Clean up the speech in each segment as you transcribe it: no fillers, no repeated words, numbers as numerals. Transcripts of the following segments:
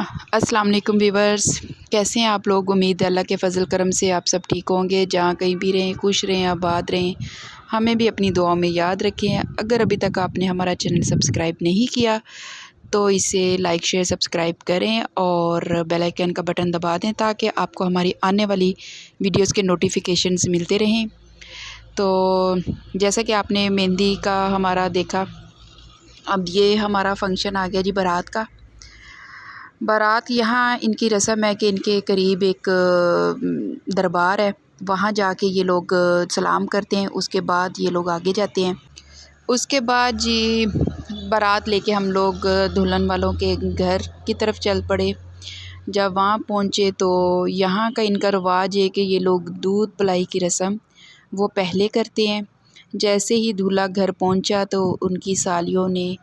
अस्सलाम वालेकुम वीवर्स, कैसे हैं आप लोग। उम्मीद है अल्लाह के फ़ज़ल करम से आप सब ठीक होंगे। जहाँ कहीं भी रहें, खुश रहें, आबाद रहें। हमें भी अपनी दुआओं में याद रखें। अगर अभी तक आपने हमारा चैनल सब्सक्राइब नहीं किया तो इसे लाइक शेयर सब्सक्राइब करें और बेल आइकन का बटन दबा दें ताकि आपको हमारी आने वाली वीडियोस के नोटिफिकेशंस मिलते रहें। तो जैसा कि आपने मेहंदी का हमारा देखा, अब ये हमारा फंक्शन आ गया जी बारात का। बारात यहाँ इनकी रस्म है कि इनके करीब एक दरबार है, वहाँ जाके ये लोग सलाम करते हैं। उसके बाद ये लोग आगे जाते हैं। उसके बाद जी बारात लेके हम लोग दुल्हन वालों के घर की तरफ चल पड़े। जब वहाँ पहुँचे तो यहाँ का इनका रिवाज है कि ये लोग दूध पिलाई की रस्म वो पहले करते हैं। जैसे ही दूल्हा घर पहुँचा तो उनकी सालियों ने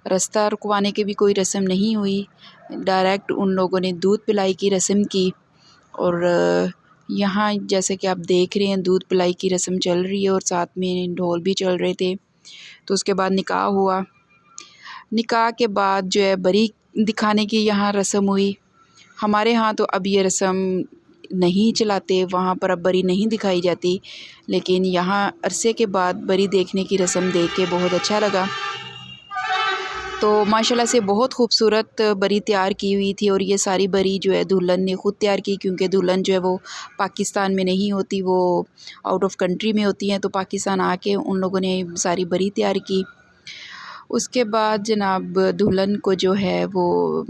रास्ता रुकवाने की भी कोई रस्म नहीं हुई, डायरेक्ट उन लोगों ने दूध पिलाई की रस्म की। और यहाँ जैसे कि आप देख रहे हैं दूध पिलाई की रस्म चल रही है और साथ में ढोल भी चल रहे थे। तो उसके बाद निकाह हुआ। निकाह के बाद जो है बरी दिखाने की यहाँ रस्म हुई। हमारे यहाँ तो अब ये रस्म नहीं चलाते, वहाँ पर अब बरी नहीं दिखाई जाती, लेकिन यहाँ अरसे के बाद बरी देखने की रस्म देख के बहुत अच्छा लगा। तो माशाल्लाह से बहुत खूबसूरत बरी तैयार की हुई थी। और ये सारी बरी जो है दुल्हन ने ख़ुद तैयार की, क्योंकि दुल्हन जो है वो पाकिस्तान में नहीं होती, वो आउट ऑफ कंट्री में होती हैं। तो पाकिस्तान आके उन लोगों ने सारी बरी तैयार की। उसके बाद जनाब दुल्हन को जो है वो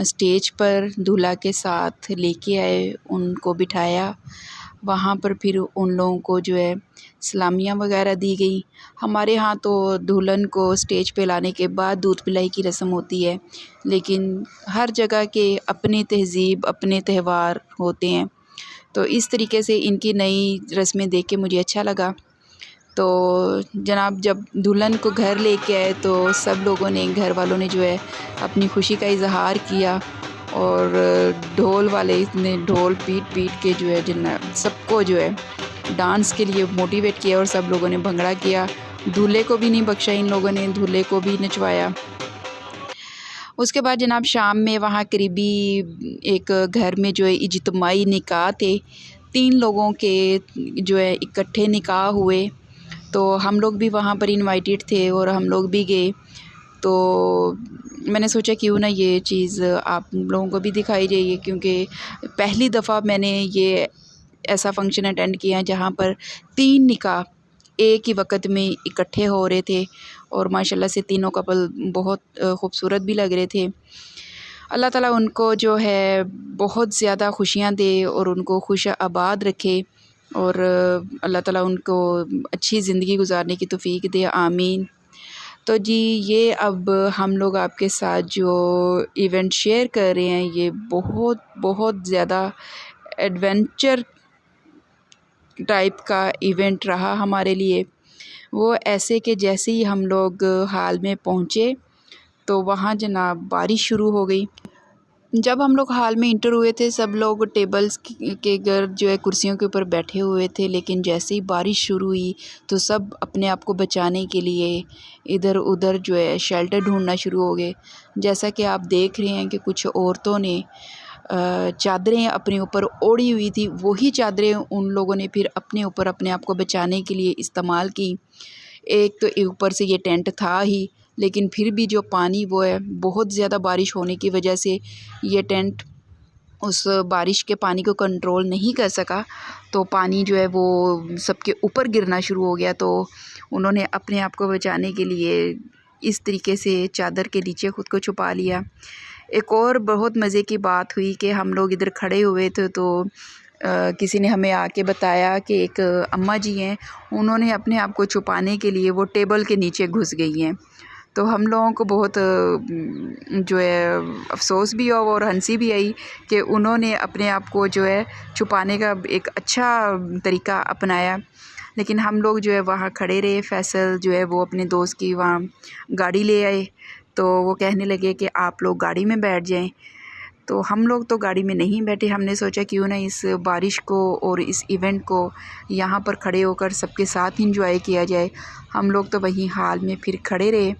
स्टेज पर दूल्हा के साथ लेके आए, उनको बिठाया। वहाँ पर फिर उन लोगों को जो है सलामियाँ वगैरह दी गई। हमारे यहाँ तो दुल्हन को स्टेज पे लाने के बाद दूध पिलाई की रस्म होती है, लेकिन हर जगह के अपनी तहज़ीब अपने त्यौहार होते हैं। तो इस तरीके से इनकी नई रस्में देख के मुझे अच्छा लगा। तो जनाब जब दुल्हन को घर लेके आए तो सब लोगों ने, घर वालों ने जो है अपनी खुशी का इजहार किया। और ढोल वाले इतने ढोल पीट पीट के जो है जनाब सबको जो है डांस के लिए मोटिवेट किया और सब लोगों ने भंगड़ा किया। दूल्हे को भी नहीं बख्शा इन लोगों ने, दूल्हे को भी नचवाया। उसके बाद जनाब शाम में वहाँ करीबी एक घर में जो है इज्तिमाई निकाह थे, 3 लोगों के जो है इकट्ठे निकाह हुए। तो हम लोग भी वहाँ पर इनवाइटेड थे और हम लोग भी गए। तो मैंने सोचा क्यों ना ये चीज़ आप लोगों को भी दिखाई जाइए, क्योंकि पहली दफ़ा मैंने ये ऐसा फंक्शन अटेंड किया जहाँ पर 3 निकाह एक ही वक्त में इकट्ठे हो रहे थे। और माशाल्लाह से तीनों कपल बहुत खूबसूरत भी लग रहे थे। अल्लाह ताला उनको जो है बहुत ज़्यादा खुशियाँ दे और उनको खुश आबाद रखे और अल्लाह ताला उनको अच्छी ज़िंदगी गुजारने की तौफ़ीक दे, आमीन। तो जी ये अब हम लोग आपके साथ जो इवेंट शेयर कर रहे हैं ये बहुत बहुत ज़्यादा एडवेंचर टाइप का इवेंट रहा हमारे लिए। वो ऐसे कि जैसे ही हम लोग हाल में पहुँचे तो वहाँ जनाब बारिश शुरू हो गई। जब हम लोग हाल में इंटर हुए थे सब लोग टेबल्स के घर जो है कुर्सियों के ऊपर बैठे हुए थे, लेकिन जैसे ही बारिश शुरू हुई तो सब अपने आप को बचाने के लिए इधर उधर जो है शेल्टर ढूंढना शुरू हो गए। जैसा कि आप देख रहे हैं कि कुछ औरतों ने चादरें अपने ऊपर ओढ़ी हुई थी, वही चादरें उन लोगों ने फिर अपने ऊपर अपने आप को बचाने के लिए इस्तेमाल की। एक तो ऊपर से ये टेंट था ही, लेकिन फिर भी जो पानी वो है बहुत ज़्यादा बारिश होने की वजह से ये टेंट उस बारिश के पानी को कंट्रोल नहीं कर सका। तो पानी जो है वो सबके ऊपर गिरना शुरू हो गया। तो उन्होंने अपने आप को बचाने के लिए इस तरीके से चादर के नीचे ख़ुद को छुपा लिया। एक और बहुत मज़े की बात हुई कि हम लोग इधर खड़े हुए थे तो किसी ने हमें आके बताया कि एक अम्मा जी हैं, उन्होंने अपने आप को छुपाने के लिए वो टेबल के नीचे घुस गई हैं। तो हम लोगों को बहुत जो है अफ़सोस भी हुआ और हंसी भी आई कि उन्होंने अपने आप को जो है छुपाने का एक अच्छा तरीका अपनाया। लेकिन हम लोग जो है वहाँ खड़े रहे। फ़ैसल जो है वो अपने दोस्त की वहाँ गाड़ी ले आए, तो वो कहने लगे कि आप लोग गाड़ी में बैठ जाएं। तो हम लोग तो गाड़ी में नहीं बैठे। हमने सोचा क्यों ना इस बारिश को और इस इवेंट को यहाँ पर खड़े होकर सबके साथ इंजॉय किया जाए। हम लोग तो वहीं हाल में फिर खड़े रहे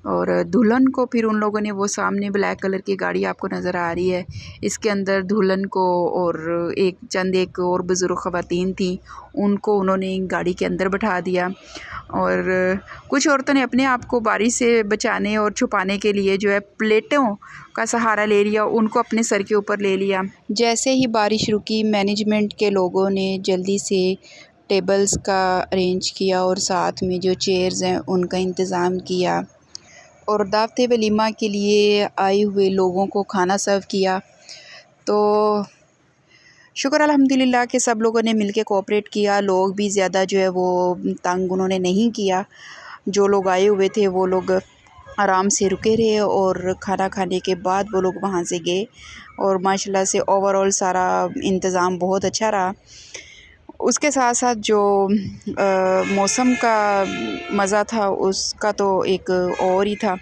और दुल्हन को फिर उन लोगों ने वो सामने ब्लैक कलर की गाड़ी आपको नज़र आ रही है, इसके अंदर दुल्हन को और एक और बुज़ुर्ग ख़वातीन थी, उनको उन्होंने गाड़ी के अंदर बैठा दिया। और कुछ औरतों ने अपने आप को बारिश से बचाने और छुपाने के लिए जो है प्लेटों का सहारा ले लिया, उनको अपने सर के ऊपर ले लिया। जैसे ही बारिश रुकी, मैनेजमेंट के लोगों ने जल्दी से टेबल्स का अरेंज किया और साथ में जो चेयर्स हैं उनका इंतज़ाम किया और दावत वलीमा के लिए आए हुए लोगों को खाना सर्व किया। तो शुक्र अल्हम्दुलिल्लाह कि सब लोगों ने मिलके कोऑपरेट किया। लोग भी ज़्यादा जो है वो तंग उन्होंने नहीं किया। जो लोग आए हुए थे वो लोग आराम से रुके रहे और खाना खाने के बाद वो लोग वहाँ से गए और माशाल्लाह से ओवरऑल सारा इंतज़ाम बहुत अच्छा रहा। उसके साथ साथ जो मौसम का मज़ा था उसका तो एक और ही था।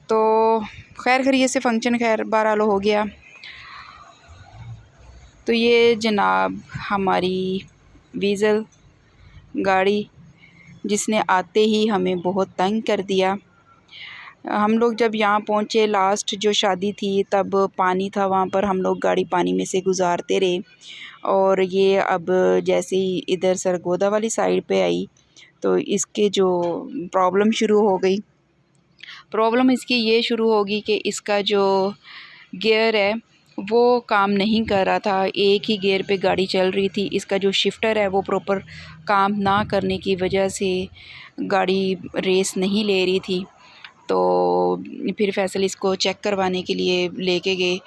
तो खैर खैरियत से फ़ंक्शन खैर बहरहाल हो गया। तो ये जनाब हमारी वीज़ल गाड़ी, जिसने आते ही हमें बहुत तंग कर दिया। हम लोग जब यहाँ पहुँचे लास्ट जो शादी थी तब पानी था वहाँ पर, हम लोग गाड़ी पानी में से गुज़ारते रहे और ये अब जैसे ही इधर सरगोदा वाली साइड पे आई तो इसके जो प्रॉब्लम शुरू हो गई। प्रॉब्लम इसकी ये शुरू होगी कि इसका जो गियर है वो काम नहीं कर रहा था, एक ही गियर पे गाड़ी चल रही थी। इसका जो शिफ्टर है वो प्रॉपर काम ना करने की वजह से गाड़ी रेस नहीं ले रही थी। तो फिर फैसल इसको चेक करवाने के लिए लेके गए।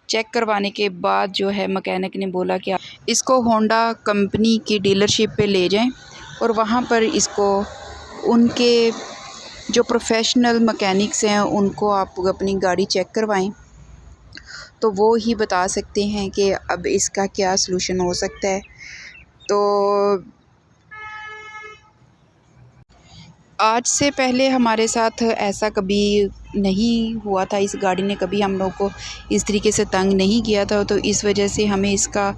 चेक करवाने के बाद जो है मैकेनिक ने बोला कि इसको होंडा कंपनी की डीलरशिप पे ले जाएं और वहाँ पर इसको उनके जो प्रोफेशनल मैकेनिक्स हैं उनको आप अपनी गाड़ी चेक करवाएं, तो वो ही बता सकते हैं कि अब इसका क्या सलूशन हो सकता है। तो आज से पहले हमारे साथ ऐसा कभी नहीं हुआ था, इस गाड़ी ने कभी हम लोग को इस तरीके से तंग नहीं किया था। तो इस वजह से हमें इसका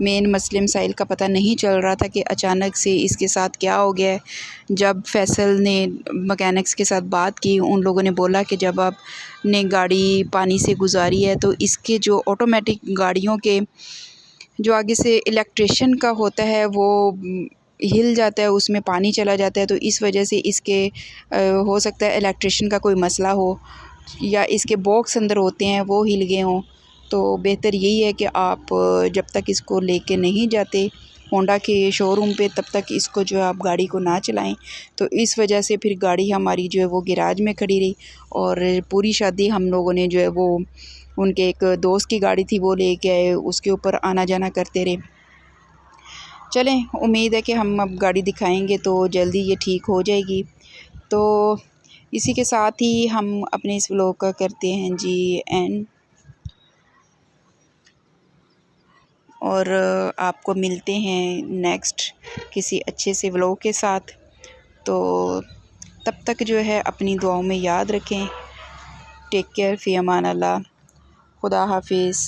मेन मसले मसाइल का पता नहीं चल रहा था कि अचानक से इसके साथ क्या हो गया है। जब फैसल ने मैकेनिक्स के साथ बात की, उन लोगों ने बोला कि जब आपने गाड़ी पानी से गुजारी है तो इसके जो ऑटोमेटिक गाड़ियों के जो आगे से इलेक्ट्रिशियन का होता है वो हिल जाता है, उसमें पानी चला जाता है। तो इस वजह से इसके हो सकता है इलेक्ट्रिशियन का कोई मसला हो या इसके बॉक्स अंदर होते हैं वो हिल गए हों। तो बेहतर यही है कि आप जब तक इसको लेके नहीं जाते होंडा के शोरूम पे तब तक इसको जो है आप गाड़ी को ना चलाएं। तो इस वजह से फिर गाड़ी हमारी जो है वो गैराज में खड़ी रही और पूरी शादी हम लोगों ने जो है वो उनके एक दोस्त की गाड़ी थी वो लेके आए, उसके ऊपर आना जाना करते रहे। चलें, उम्मीद है कि हम अब गाड़ी दिखाएंगे तो जल्दी ये ठीक हो जाएगी। तो इसी के साथ ही हम अपने इस व्लॉग का करते हैं जी एंड और आपको मिलते हैं नेक्स्ट किसी अच्छे से व्लॉग के साथ। तो तब तक जो है अपनी दुआओं में याद रखें। टेक केयर, फ़ी अमान अल्लाह, खुदा हाफिज़।